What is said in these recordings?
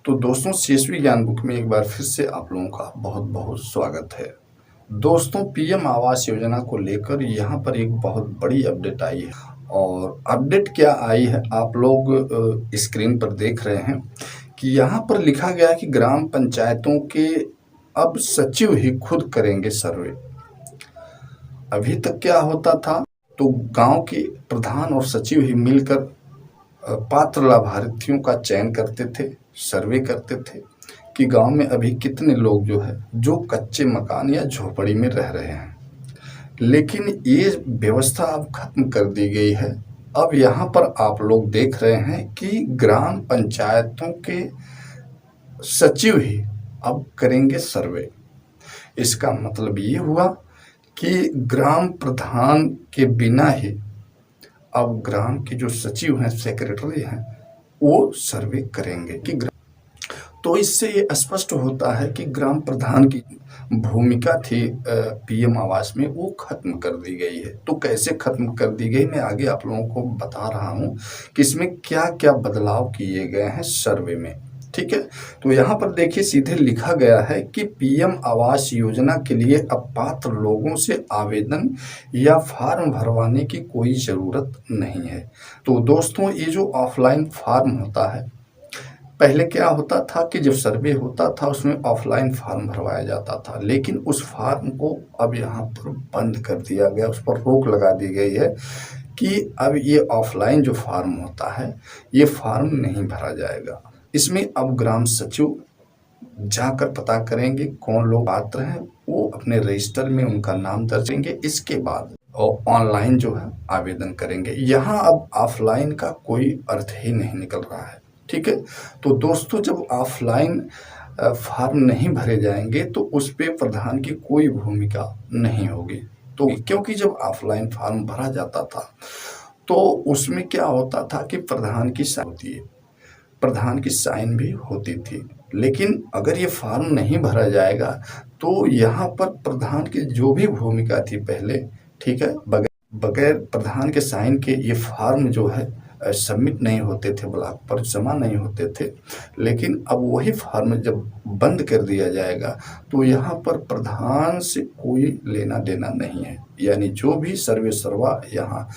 तो दोस्तों सीएसवी ज्ञान बुक में एक बार फिर से आप लोगों का बहुत बहुत स्वागत है। दोस्तों पीएम आवास योजना को लेकर यहाँ पर एक बहुत बड़ी अपडेट आई है और अपडेट क्या आई है आप लोग स्क्रीन पर देख रहे हैं कि यहाँ पर लिखा गया है कि ग्राम पंचायतों के अब सचिव ही खुद करेंगे सर्वे। अभी तक क्या होता था, तो गांव के प्रधान और सचिव ही मिलकर पात्र लाभार्थियों का चयन करते थे, सर्वे करते थे कि गांव में अभी कितने लोग जो कच्चे मकान या झोपड़ी में रह रहे हैं। लेकिन ये व्यवस्था अब खत्म कर दी गई है। अब यहाँ पर आप लोग देख रहे हैं कि ग्राम पंचायतों के सचिव ही अब करेंगे सर्वे। इसका मतलब ये हुआ कि ग्राम प्रधान के बिना ही अब ग्राम के जो सचिव हैं, सेक्रेटरी हैं, वो सर्वे करेंगे कि तो इससे ये स्पष्ट होता है कि ग्राम प्रधान की भूमिका थी पीएम आवास में, वो खत्म कर दी गई है। तो कैसे खत्म कर दी गई, मैं आगे आप लोगों को बता रहा हूँ कि इसमें क्या क्या बदलाव किए गए हैं सर्वे में। ठीक है, तो यहाँ पर देखिए सीधे लिखा गया है कि पीएम आवास योजना के लिए अब पात्र लोगों से आवेदन या फॉर्म भरवाने की कोई ज़रूरत नहीं है। तो दोस्तों ये जो ऑफलाइन फॉर्म होता है, पहले क्या होता था कि जब सर्वे होता था उसमें ऑफलाइन फॉर्म भरवाया जाता था, लेकिन उस फॉर्म को अब यहाँ पर बंद कर दिया गया, उस पर रोक लगा दी गई है कि अब ये ऑफलाइन जो फॉर्म होता है ये फॉर्म नहीं भरा जाएगा। इसमें अब ग्राम सचिव जाकर पता करेंगे कौन लोग पात्र हैं, वो अपने रजिस्टर में उनका नाम दर्ज करेंगे, इसके बाद और ऑनलाइन जो है आवेदन करेंगे। यहाँ अब ऑफलाइन का कोई अर्थ ही नहीं निकल रहा है। ठीक है, तो दोस्तों जब ऑफलाइन फॉर्म नहीं भरे जाएंगे तो उस पे प्रधान की कोई भूमिका नहीं होगी। तो क्योंकि जब ऑफलाइन फॉर्म भरा जाता था तो उसमें क्या होता था कि प्रधान की साइन होती है, प्रधान की साइन भी होती थी। लेकिन अगर ये फॉर्म नहीं भरा जाएगा तो यहाँ पर प्रधान की जो भी भूमिका थी पहले, ठीक है, बगैर प्रधान के साइन के ये फॉर्म जो है सबमिट नहीं होते थे, ब्लॉक पर जमा नहीं होते थे। लेकिन अब वही फॉर्म जब बंद कर दिया जाएगा तो यहाँ पर प्रधान से कोई लेना देना नहीं है, यानी जो भी सर्वे सर्वा यहाँ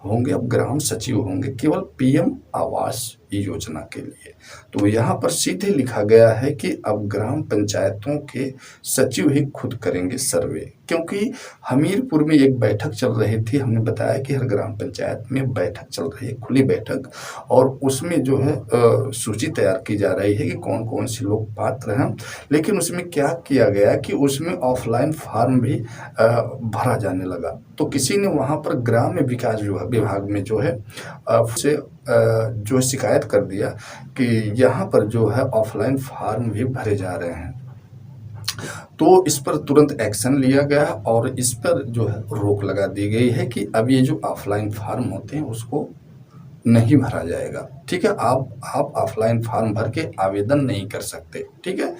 होंगे अब ग्राम सचिव होंगे केवल पीएम आवास योजना के लिए। तो यहाँ पर सीधे लिखा गया है कि अब ग्राम पंचायतों के सचिव ही खुद करेंगे सर्वे। क्योंकि हमीरपुर में एक बैठक चल रही थी, हमने बताया कि हर ग्राम पंचायत में बैठक चल रही है, खुली बैठक, और उसमें जो है सूची तैयार की जा रही है कि कौन कौन से लोग पात्र हैं। लेकिन उसमें क्या किया गया कि उसमें ऑफलाइन फॉर्म भी भरा जाने लगा। तो किसी ने वहाँ पर ग्राम्य विकास विभाग में जो है से जो शिकायत कर दिया कि यहाँ पर जो है ऑफलाइन फॉर्म भी भरे जा रहे हैं। तो इस पर तुरंत एक्शन लिया गया और इस पर जो है रोक लगा दी गई है कि अब ये जो ऑफलाइन फॉर्म होते हैं उसको नहीं भरा जाएगा। ठीक है, आप ऑफलाइन फॉर्म भर के आवेदन नहीं कर सकते। ठीक है,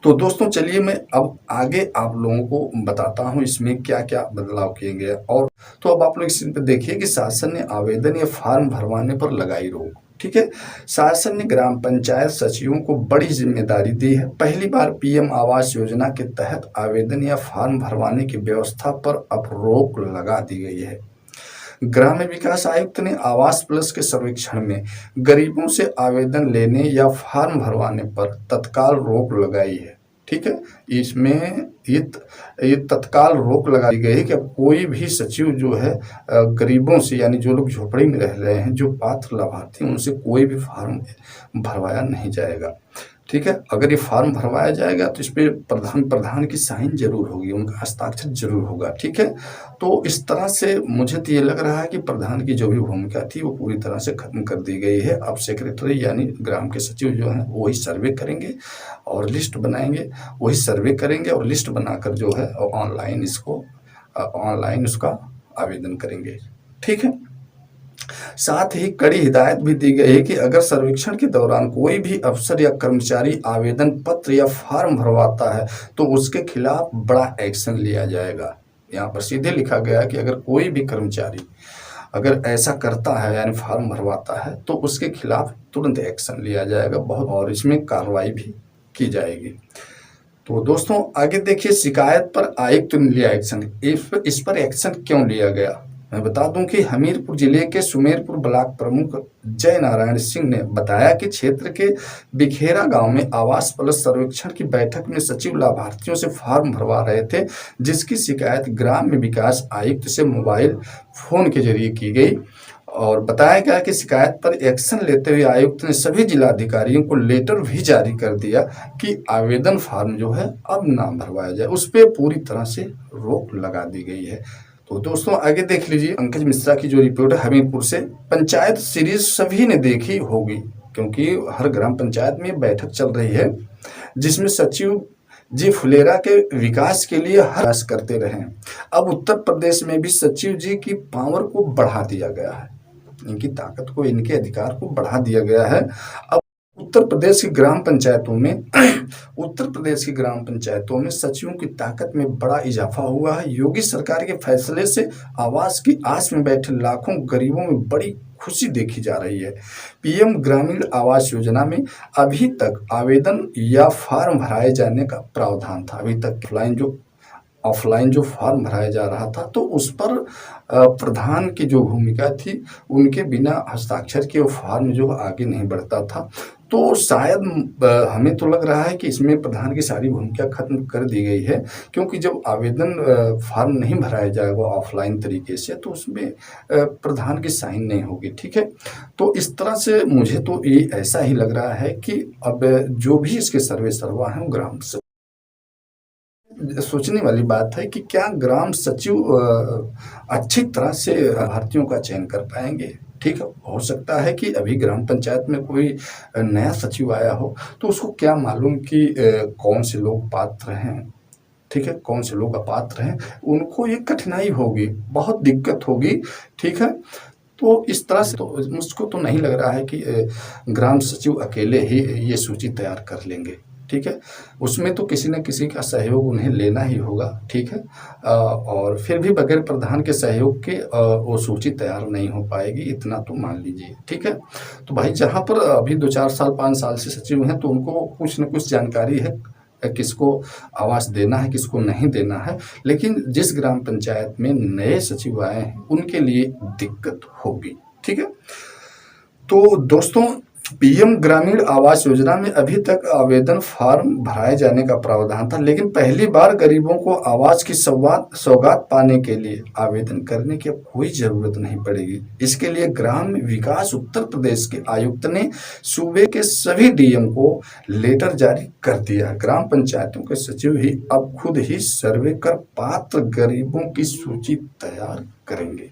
तो दोस्तों चलिए मैं अब आगे आप लोगों को बताता हूं इसमें क्या क्या बदलाव किए गए। और तो अब आप लोग इस पे देखिए कि शासन ने आवेदन या फॉर्म भरवाने पर लगाई रोक। ठीक है, शासन ने ग्राम पंचायत सचिवों को बड़ी जिम्मेदारी दी है। पहली बार पीएम आवास योजना के तहत आवेदन या फॉर्म भरवाने की व्यवस्था पर अब रोक लगा दी गई है। ग्राम्य विकास आयुक्त ने आवास प्लस के सर्वेक्षण में गरीबों से आवेदन लेने या फॉर्म भरवाने पर तत्काल रोक लगाई है। ठीक है, इसमें ये तत्काल रोक लगा दी गई है कि अब कोई भी सचिव जो है गरीबों से, यानी जो लोग झोपड़ी में रह रहे हैं, जो पात्र लाभार्थी, उनसे कोई भी फॉर्म भरवाया नहीं जाएगा। ठीक है, अगर ये फॉर्म भरवाया जाएगा तो इस पर प्रधान की साइन जरूर होगी, उनका हस्ताक्षर जरूर होगा। ठीक है, तो इस तरह से मुझे तो ये लग रहा है कि प्रधान की जो भी भूमिका थी वो पूरी तरह से खत्म कर दी गई है। अब सेक्रेटरी यानी ग्राम के सचिव जो हैं वही सर्वे करेंगे और लिस्ट बनाएंगे, वही सर्वे करेंगे और लिस्ट बनाकर जो है ऑनलाइन उसका आवेदन करेंगे। ठीक है, साथ ही कड़ी हिदायत भी दी गई है कि अगर सर्वेक्षण के दौरान कोई भी अफसर या कर्मचारी आवेदन पत्र या फॉर्म भरवाता है तो उसके खिलाफ बड़ा एक्शन लिया जाएगा। यहाँ पर सीधे लिखा गया है कि अगर कोई भी कर्मचारी अगर ऐसा करता है यानी फॉर्म भरवाता है तो उसके खिलाफ तुरंत एक्शन लिया जाएगा बहुत, और इसमें कार्रवाई भी की जाएगी। तो दोस्तों आगे देखिए, शिकायत पर आयुक्त ने लिया एक्शन। इस पर एक्शन क्यों लिया गया, मैं बता दूं कि हमीरपुर जिले के सुमेरपुर ब्लॉक प्रमुख जय नारायण सिंह ने बताया कि क्षेत्र के बिखेरा गांव में आवास प्लस सर्वेक्षण की बैठक में सचिव लाभार्थियों से फॉर्म भरवा रहे थे, जिसकी शिकायत ग्राम्य विकास आयुक्त से मोबाइल फोन के जरिए की गई। और बताया गया कि शिकायत पर एक्शन लेते हुए आयुक्त ने सभी जिलाधिकारियों को लेटर भी जारी कर दिया कि आवेदन फॉर्म जो है अब ना भरवाया जाए, उस पर पूरी तरह से रोक लगा दी गई है। तो दोस्तों आगे देख लीजिए पंकज मिश्रा की जो रिपोर्ट है हमीरपुर से। पंचायत सीरीज सभी ने देखी होगी क्योंकि हर ग्राम पंचायत में बैठक चल रही है, जिसमें सचिव जी फुलेरा के विकास के लिए प्रयास करते रहे। अब उत्तर प्रदेश में भी सचिव जी की पावर को बढ़ा दिया गया है, इनकी ताकत को, इनके अधिकार को बढ़ा दिया गया है। अब उत्तर प्रदेश की ग्राम पंचायतों में सचिवों की ताकत में बड़ा इजाफा हुआ है। योगी सरकार के फैसले से आवास की आस में बैठे लाखों गरीबों में बड़ी खुशी देखी जा रही है। पीएम ग्रामीण आवास योजना में अभी तक आवेदन या फॉर्म भराए जाने का प्रावधान था। अभी तक ऑफलाइन जो फॉर्म भराया जा रहा था तो उस पर प्रधान की जो भूमिका थी, उनके बिना हस्ताक्षर के वो फॉर्म जो आगे नहीं बढ़ता था। तो शायद हमें तो लग रहा है कि इसमें प्रधान की सारी भूमिका खत्म कर दी गई है, क्योंकि जब आवेदन फॉर्म नहीं भराया जाएगा ऑफलाइन तरीके से तो उसमें प्रधान की साइन नहीं होगी। ठीक है, तो इस तरह से मुझे तो ये ऐसा ही लग रहा है कि अब जो भी इसके सर्वे सर्वा हैं वो ग्राम से सोचने वाली बात है कि क्या ग्राम सचिव अच्छी तरह से लाभार्थियों का चयन कर पाएंगे। ठीक है, हो सकता है कि अभी ग्राम पंचायत में कोई नया सचिव आया हो तो उसको क्या मालूम कि कौन से लोग पात्र हैं, ठीक है, कौन से लोग अपात्र हैं, उनको ये कठिनाई होगी, बहुत दिक्कत होगी। ठीक है, तो इस तरह से तो मुझको तो नहीं लग रहा है कि ग्राम सचिव अकेले ही ये सूची तैयार कर लेंगे। ठीक है, उसमें तो किसी न किसी का सहयोग उन्हें लेना ही होगा। ठीक है, और फिर भी बगैर प्रधान के सहयोग के वो सूची तैयार नहीं हो पाएगी, इतना तो मान लीजिए। ठीक है, तो भाई जहाँ पर अभी 2-4 साल 5 साल से सचिव हैं तो उनको कुछ न कुछ जानकारी है किसको आवास देना है, किसको नहीं देना है। लेकिन जिस ग्राम पंचायत में नए सचिव आए हैं उनके लिए दिक्कत होगी। ठीक है, तो दोस्तों पीएम ग्रामीण आवास योजना में अभी तक आवेदन फॉर्म भराए जाने का प्रावधान था, लेकिन पहली बार गरीबों को आवास की सौगात पाने के लिए आवेदन करने की कोई जरूरत नहीं पड़ेगी। इसके लिए ग्राम विकास उत्तर प्रदेश के आयुक्त ने सूबे के सभी डीएम को लेटर जारी कर दिया। ग्राम पंचायतों के सचिव ही अब खुद ही सर्वे कर पात्र गरीबों की सूची तैयार करेंगे।